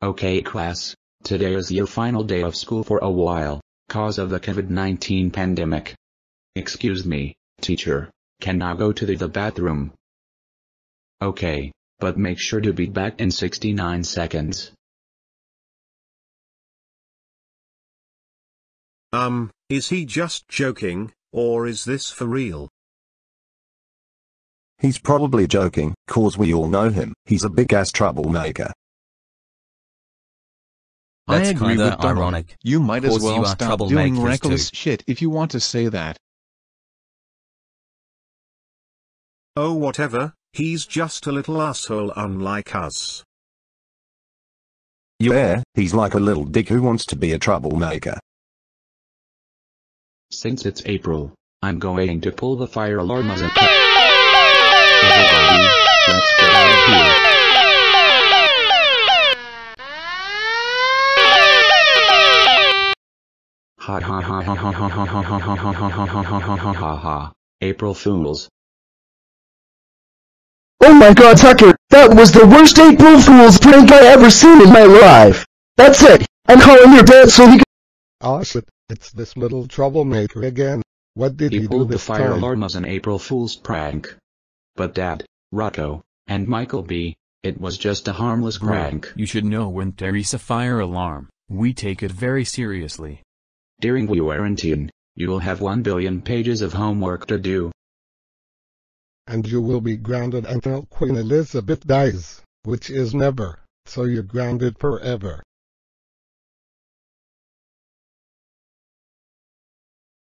Okay class, today is your final day of school for a while, cause of the COVID-19 pandemic. Excuse me, teacher, can I go to the bathroom? Okay, but make sure to be back in 69 seconds. Is he just joking, or is this for real? He's probably joking, cause we all know him. He's a big-ass troublemaker. That's I agree kinda with Donald. ironic. You might as Cause you well are stop doing troublemakers reckless too. shit if you want to say that. Oh whatever, he's just a little asshole unlike us. Yeah, he's like a little dick who wants to be a troublemaker. Since it's April, I'm going to pull the fire alarm as a pet. Everybody, let's get out of here. Ha ha ha ha ha ha ha ha ha ha ha ha ha ha ha ha ha. April Fools. Oh my god, Tucker, that was the worst April Fool's prank I ever seen in my life. That's it, I'm calling your dad so he can— Oh shit, it's this little troublemaker again. What did he He do pulled the this fire time? alarm as an April Fool's prank. But Dad, Rocco, and Michael B., it was just a harmless prank. You should know when there is a fire alarm, we take it very seriously. During quarantine, you will have 1 billion pages of homework to do. And you will be grounded until Queen Elizabeth dies, which is never, so you're grounded forever.